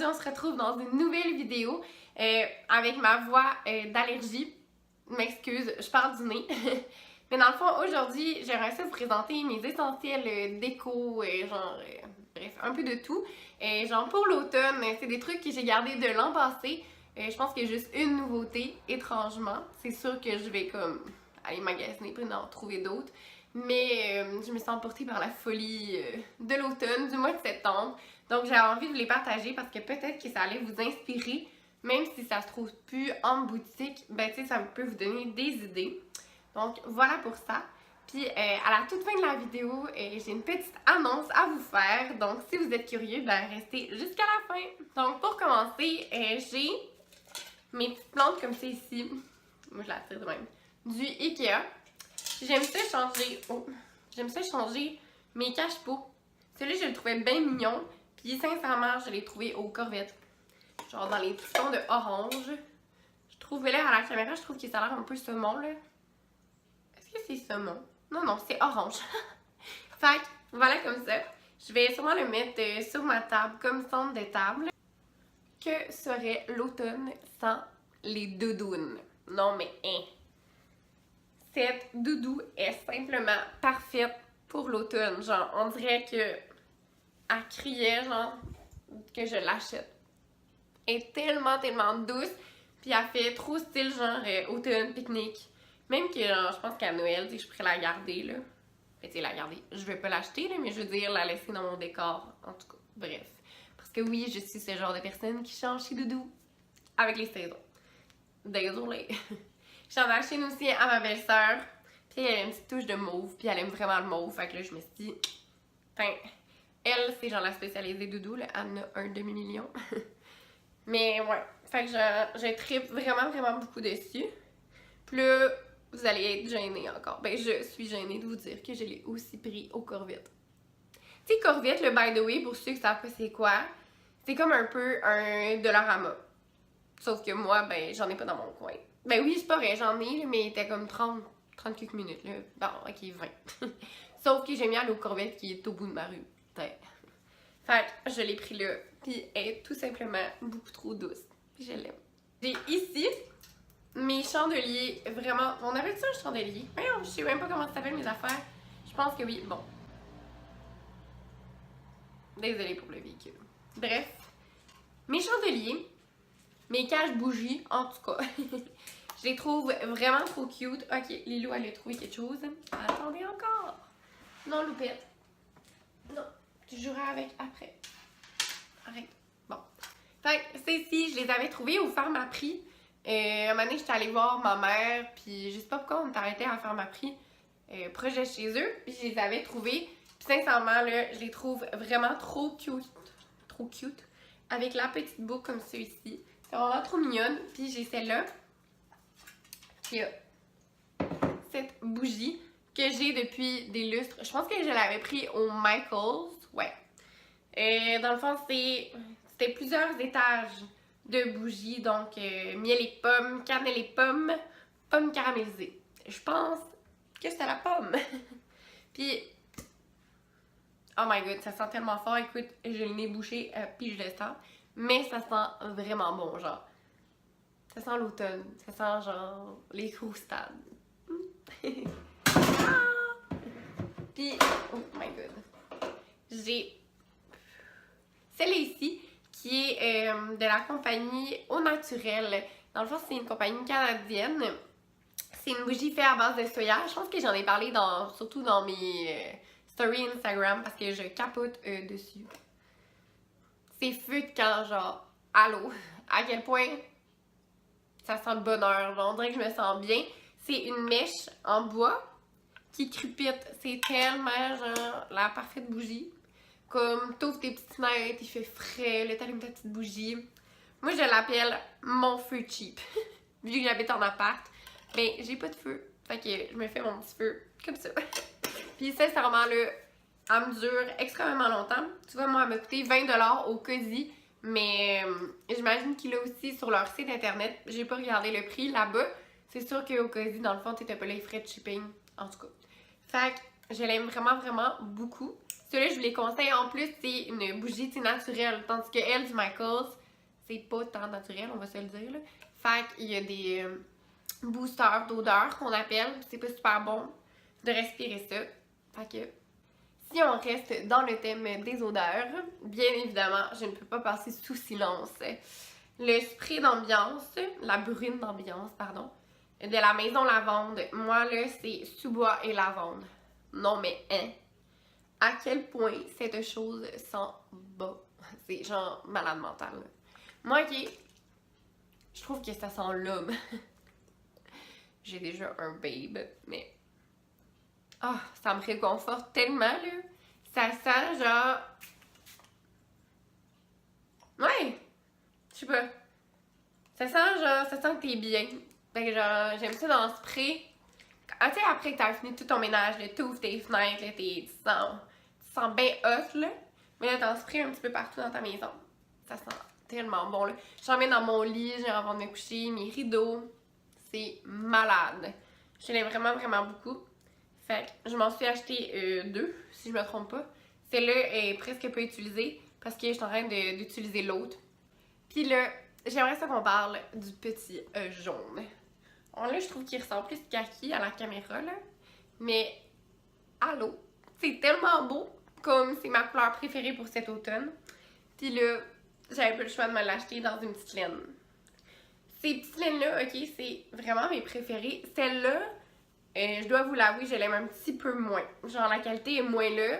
aujourd'hui on se retrouve dans une nouvelle vidéo avec ma voix d'allergie. M'excuse, je parle du nez. Mais dans le fond, aujourd'hui, j'aimerais ça vous présenter mes essentiels déco, bref, un peu de tout. Genre pour l'automne, c'est des trucs que j'ai gardés de l'an passé. Je pense qu'il y a juste une nouveauté, étrangement. C'est sûr que je vais comme aller magasiner pour en trouver d'autres. Mais je me sens emportée par la folie de l'automne, du mois de septembre. Donc j'avais envie de vous les partager parce que peut-être que ça allait vous inspirer. Même si ça se trouve plus en boutique, ben tu sais, ça peut vous donner des idées. Donc voilà pour ça. Puis à la toute fin de la vidéo, j'ai une petite annonce à vous faire. Donc si vous êtes curieux, ben restez jusqu'à la fin. Donc pour commencer, j'ai mes petites plantes comme ça ici. Moi je la tire de même. Du Ikea. J'aime ça changer mes cache-pots. Celui-là, je le trouvais bien mignon. Puis sincèrement, je l'ai trouvé aux Corvettes. Genre dans les petits tons de orange. Je trouve là à la caméra, je trouve que ça a l'air un peu saumon là. Est-ce que c'est saumon? Non, non, c'est orange. Fait que voilà comme ça. Je vais sûrement le mettre sur ma table comme centre de table. Que serait l'automne sans les doudounes? Non mais hein. Cette doudou est simplement parfaite pour l'automne. Genre, on dirait que elle criait, genre, que je l'achète. Elle est tellement, tellement douce. Puis elle fait trop style, genre, automne, pique-nique. Même que, genre, je pense qu'à Noël, tu sais, je pourrais la garder, là. Fait, tu sais, la garder. Je vais pas l'acheter, là, mais je veux dire, la laisser dans mon décor. En tout cas, bref. Parce que oui, je suis ce genre de personne qui change ses doudous avec les saisons. Désolée. J'en ai acheté une aussi à ma belle-sœur. Puis elle a une petite touche de mauve. Puis elle aime vraiment le mauve. Fait que là, je me suis dit... Enfin, elle, c'est genre la spécialisée doudou. Là. Elle en a un demi-million. Mais ouais. Fait que je tripe vraiment, vraiment beaucoup dessus. Puis là, vous allez être gênés encore. Ben, je suis gênée de vous dire que je l'ai aussi pris aux Corvettes. Tu sais, Corvette, le by the way, pour ceux qui savent pas c'est quoi, c'est comme un peu un Dollarama. Sauf que moi, ben, j'en ai pas dans mon coin. Ben oui, c'est pas vrai, j'en ai, mais il était comme 30 quelques minutes, là. Bon, ok, 20. Sauf que j'ai mis à l'eau Corvette qui est au bout de ma rue. Fait que je l'ai pris là, puis elle est tout simplement beaucoup trop douce. Puis je l'aime. J'ai ici mes chandeliers, vraiment, on appelle ça un chandelier? Je sais même pas comment ça s'appelle mes affaires. Je pense que oui, bon. Désolée pour le véhicule. Bref, mes chandeliers, mes caches-bougies, en tout cas. Je les trouve vraiment trop cute. Ok, Lilou, elle a trouvé quelque chose. Attendez encore. Non, Loupette. Non, tu joueras avec après. Arrête. Bon. Fait que ces-ci, je les avais trouvées au Pharmaprix. Un moment donné, j'étais allée voir ma mère, puis je sais pas pourquoi on est arrêté à Pharmaprix proche de chez eux. Puis je les avais trouvées. Puis sincèrement, là, je les trouve vraiment trop cute. Trop cute. Avec la petite boucle comme celle-ci. C'est vraiment trop mignonne. Puis j'ai celle-là. Il y a cette bougie que j'ai depuis des lustres. Je pense que je l'avais pris au Michaels. Ouais. Dans le fond, c'était plusieurs étages de bougies. Donc, miel et pommes, cannelle et pommes, pommes caramélisées. Je pense que c'est la pomme. Puis, oh my god, ça sent tellement fort. Écoute, j'ai le nez bouché, puis je le sens. Mais ça sent vraiment bon, genre. Ça sent l'automne. Ça sent genre les croustades. Puis, oh my god. J'ai celle ici qui est de la compagnie Au Naturel. Dans le fond, c'est une compagnie canadienne. C'est une bougie faite à base de soya. Je pense que j'en ai parlé surtout dans mes stories Instagram parce que je capote dessus. C'est feu de camp, genre, allô, à quel point ça sent le bonheur, genre, on dirait que je me sens bien. C'est une mèche en bois qui crépite. C'est tellement, genre, la parfaite bougie. Comme, t'ouvres tes petites fenêtres, il fait frais, là, t'allumes ta petite bougie. Moi, je l'appelle mon feu cheap. Vu que j'habite en appart, ben, j'ai pas de feu. Fait que je me fais mon petit feu, comme ça. Puis, sincèrement, là, elle me dure extrêmement longtemps. Tu vois, moi, elle m'a coûté 20$ au Cozy. Mais j'imagine qu'il a aussi sur leur site internet. J'ai pas regardé le prix là-bas. C'est sûr qu'au Cozy, dans le fond, t'as pas les frais de shipping. En tout cas. Fait que je l'aime vraiment, vraiment beaucoup. Celui-là, je vous les conseille. En plus, c'est une bougie naturelle. Tandis que elle, du Michaels, c'est pas tant naturel, on va se le dire. Là. Fait qu'il y a des boosters d'odeur qu'on appelle. C'est pas super bon de respirer ça. Fait que si on reste dans le thème des odeurs, bien évidemment, je ne peux pas passer sous silence le spray d'ambiance, la brune d'ambiance, pardon, de la Maison Lavande. Moi, là, c'est sous-bois et lavande. Non, mais hein? À quel point cette chose sent bas. C'est genre malade mental. Là. Moi, ok, je trouve que ça sent l'homme. J'ai déjà un babe, mais... Ah, ça me réconforte tellement, là. Ça sent genre... Ouais! Je sais pas. Ça sent genre... Ça sent que t'es bien. Fait que genre, j'aime ça dans le spray. Ah, tu sais, après que t'as fini tout ton ménage, là, t'ouvres tes fenêtres, là, tu sens bien hot, là. Mais là, t'en sprays un petit peu partout dans ta maison. Ça sent tellement bon, là. J'en mets dans mon lit, genre avant de me coucher, mes rideaux. C'est malade. Je l'aime vraiment, vraiment beaucoup. Fait que je m'en suis acheté 2, si je me trompe pas. Celle-là est presque pas utilisée parce que je suis en train d'utiliser l'autre. Puis là, j'aimerais ça qu'on parle du petit jaune. Bon, là, je trouve qu'il ressemble plus kaki à la caméra, là. Mais, allô, c'est tellement beau, comme c'est ma couleur préférée pour cet automne. Puis là, j'avais pas le choix de me l'acheter dans une petite laine. Ces petites laines-là, ok, c'est vraiment mes préférées. Celle-là, je dois vous l'avouer, je l'aime un petit peu moins. Genre, la qualité est moins là.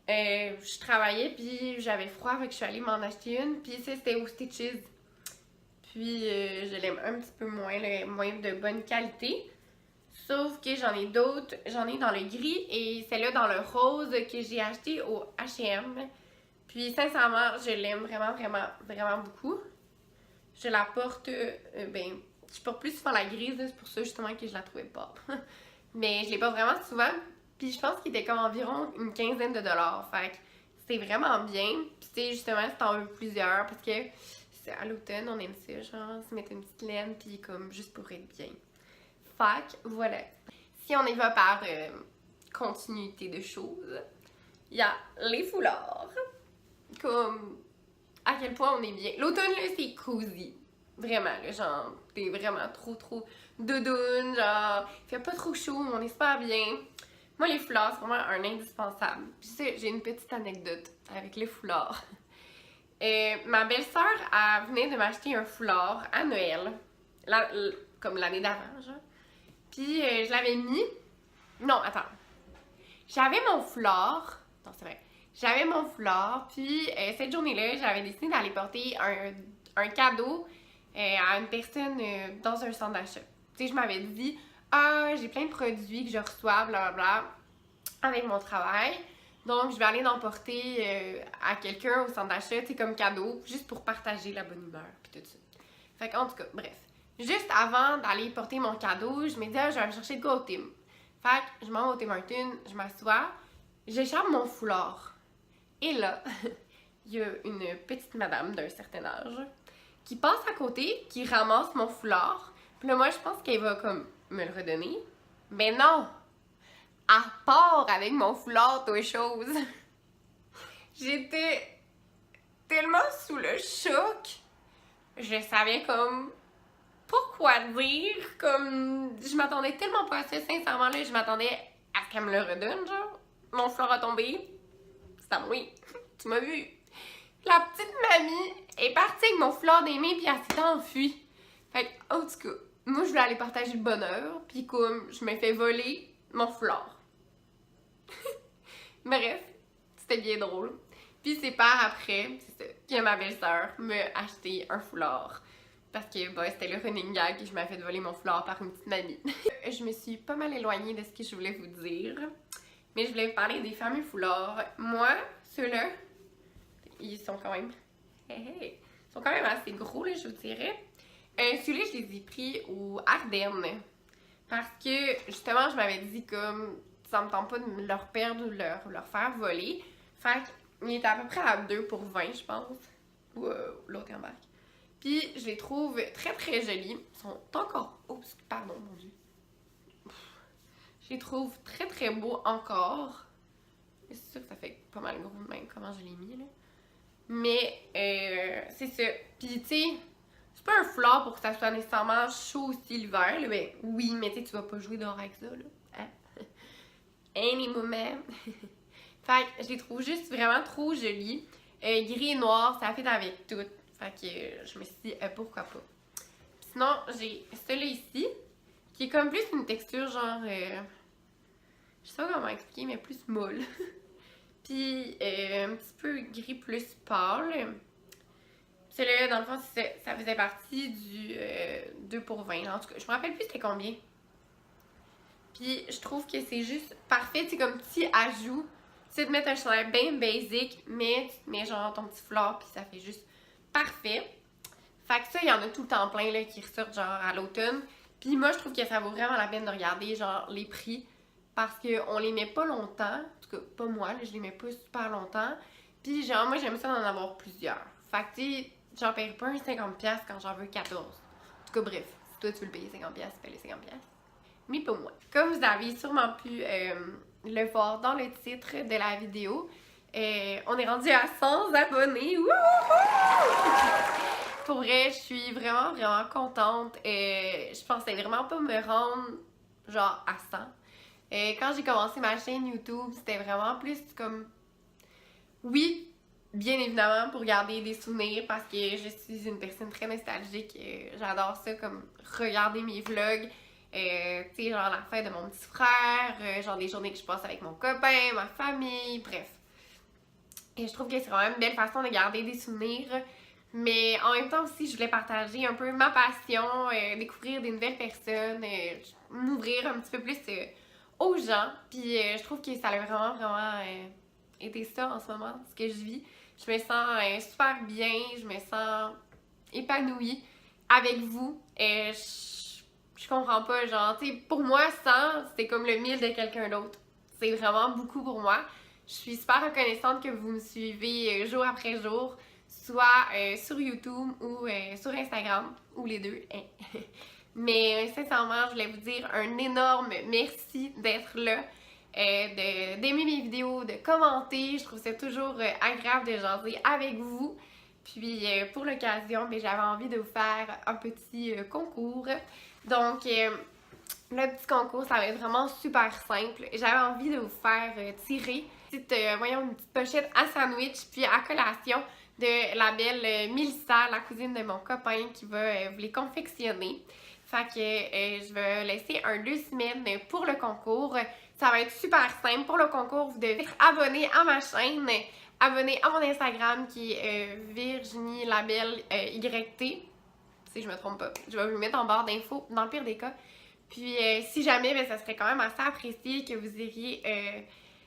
Je travaillais, puis j'avais froid, fait que je suis allée m'en acheter une. Puis ça, c'était au Stitches. Puis je l'aime un petit peu moins, là, moins de bonne qualité. Sauf que j'en ai d'autres. J'en ai dans le gris et celle-là dans le rose que j'ai acheté au H&M. Puis sincèrement, je l'aime vraiment, vraiment, vraiment beaucoup. Je la porte, je porte plus souvent la grise, c'est pour ça justement que je la trouvais pas. Mais je l'ai pas vraiment souvent. Puis je pense qu'il était comme environ une quinzaine de dollars. Fait que c'est vraiment bien. Puis tu sais, justement, si t'en veux plusieurs, parce que à l'automne, on aime ça, genre, se mettre une petite laine, puis comme juste pour être bien. Fait que voilà. Si on y va par continuité de choses, il y a les foulards. Comme à quel point on est bien. L'automne, là, c'est cozy. Vraiment, là, genre, t'es vraiment trop doudoune, genre, il fait pas trop chaud, on est super bien. Moi, les foulards, c'est vraiment un indispensable. Puis tu sais, j'ai une petite anecdote avec les foulards. Ma belle-sœur, elle venait de m'acheter un foulard à Noël, comme l'année d'avant, genre. Puis je l'avais mis... Non, attends. J'avais mon foulard... Non, c'est vrai. J'avais mon foulard, puis cette journée-là, j'avais décidé d'aller porter un cadeau à une personne dans un centre d'achat. Tu sais, je m'avais dit, ah, j'ai plein de produits que je reçois, blablabla, avec mon travail. Donc, je vais aller l'emporter à quelqu'un au centre d'achat, tu sais, comme cadeau, juste pour partager la bonne humeur, puis tout ça. Fait qu'en tout cas, bref. Juste avant d'aller porter mon cadeau, je me dis, ah, je vais me chercher de quoi au Tim. Fait que je m'en vais au Tim Hortons, je m'assois, j'échappe mon foulard. Et là, il y a une petite madame d'un certain âge qui passe à côté, qui ramasse mon foulard. Puis là, moi, je pense qu'elle va comme me le redonner. Mais non! Elle part avec mon foulard, toi, chose. J'étais tellement sous le choc. Je savais comme pas quoi dire. Comme je m'attendais tellement pas à ça, sincèrement, là, je m'attendais à ce qu'elle me le redonne, genre. Mon foulard a tombé. C'est à moi. Tu m'as vu. La petite mamie est partie avec mon foulard des mains puis elle s'est enfuie. Fait que, en tout cas, moi, je voulais aller partager le bonheur. Puis comme, je me fais voler mon foulard. Bref, c'était bien drôle. Puis c'est par après, c'est ça, que ma belle-sœur m'a acheté un foulard. Parce que bah, c'était le running gag et je m'avais fait voler mon foulard par une petite mamie. Je me suis pas mal éloignée de ce que je voulais vous dire. Mais je voulais vous parler des fameux foulards. Moi, ceux-là, ils sont quand même... Ils sont quand même assez gros, là, je vous dirais. Celui-là, je les ai pris au Ardennes. Parce que, justement, je m'avais dit comme... Ça me tente pas de leur perdre ou leur faire voler. Fait qu'il était à peu près à 2 pour 20, je pense. Ou l'autre embarque. Puis, je les trouve très jolis. Ils sont encore... Oups, pardon, mon Dieu. Je les trouve très beaux encore. C'est sûr que ça fait pas mal gros de même comment je l'ai mis, là. Mais, c'est ça. Puis, tu sais, c'est pas un fleur pour que ça soit nécessairement chaud aussi l'hiver, là. Ben, oui, mais tu sais, tu vas pas jouer dehors avec ça, là. Hein? Any moment. Fait que je les trouve juste vraiment trop jolies. Gris et noir, ça fait avec tout. Fait que je me suis dit, pourquoi pas. Sinon, j'ai celui-là ici, qui est comme plus une texture genre... je sais pas comment expliquer, mais plus molle. Puis un petit peu gris plus pâle. Celui-là, dans le fond, ça faisait partie du 2 pour 20. En tout cas, je me rappelle plus c'était combien. Puis je trouve que c'est juste parfait. C'est comme petit ajout. C'est de mettre un chandail bien basic, mais tu te mets genre ton petit foulard, puis ça fait juste parfait. Fait que ça, il y en a tout le temps plein là, qui ressortent genre à l'automne. Puis moi, je trouve que ça vaut vraiment la peine de regarder genre les prix. Parce qu'on les met pas longtemps. En tout cas, pas moi, là, je les mets pas super longtemps. Puis genre, moi, j'aime ça d'en avoir plusieurs. Fait que tu sais, j'en paye pas un 50$ quand j'en veux 14. En tout cas, bref, si toi tu veux le payer 50$, paye les 50$. Mais pas moi. Comme vous avez sûrement pu le voir dans le titre de la vidéo, on est rendu à 100 abonnés. Wouhou! Pour vrai, je suis vraiment, vraiment contente. Je pensais vraiment pas me rendre genre à 100. Quand j'ai commencé ma chaîne YouTube, c'était vraiment plus comme... Oui, bien évidemment, pour garder des souvenirs, parce que je suis une personne très nostalgique. J'adore ça, comme regarder mes vlogs. Tu sais, genre la fête de mon petit frère, genre des journées que je passe avec mon copain, ma famille, bref. Et je trouve que c'est vraiment une belle façon de garder des souvenirs. Mais en même temps aussi, je voulais partager un peu ma passion, découvrir des nouvelles personnes, m'ouvrir un petit peu plus aux gens. Puis je trouve que ça a vraiment, vraiment été ça en ce moment, ce que je vis. Je me sens super bien, je me sens épanouie avec vous. Je comprends pas, genre, tu sais, pour moi, 100, c'est comme le 1000 de quelqu'un d'autre. C'est vraiment beaucoup pour moi. Je suis super reconnaissante que vous me suivez jour après jour, soit sur YouTube ou sur Instagram, ou les deux. Mais sincèrement, je voulais vous dire un énorme merci d'être là, d'aimer mes vidéos, de commenter. Je trouve ça toujours agréable de jaser avec vous. Puis pour l'occasion, j'avais envie de vous faire un petit concours. Donc, le petit concours, ça va être vraiment super simple. J'avais envie de vous faire tirer une petite pochette à sandwich puis à collation de la belle Mélissa, la cousine de mon copain, qui va vous les confectionner. Fait que je vais laisser 2 semaines pour le concours. Ça va être super simple. Pour le concours, vous devez être abonné à ma chaîne, abonné à mon Instagram qui est Virginie Labelle YT. Si je me trompe pas. Je vais vous le mettre en barre d'infos dans le pire des cas. Puis si jamais, ça serait quand même assez apprécié que vous iriez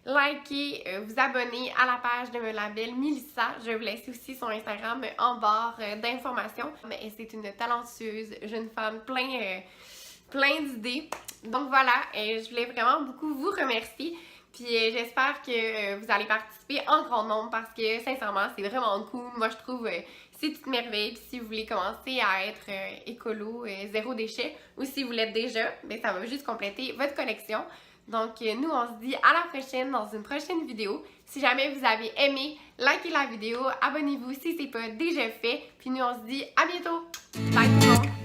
liker, vous abonner à la page de mon label Mélissa. Je vais vous laisser aussi son Instagram en barre d'informations. Mais c'est une talentueuse jeune femme plein d'idées. Donc voilà, je voulais vraiment beaucoup vous remercier. Puis j'espère que vous allez participer en grand nombre parce que sincèrement, c'est vraiment cool. Moi, je trouve c'est une merveille. Puis si vous voulez commencer à être écolo, zéro déchet, ou si vous l'êtes déjà, ça va juste compléter votre collection. Donc nous, on se dit à la prochaine dans une prochaine vidéo. Si jamais vous avez aimé, likez la vidéo, abonnez-vous si c'est pas déjà fait. Puis nous, on se dit à bientôt. Bye tout le monde!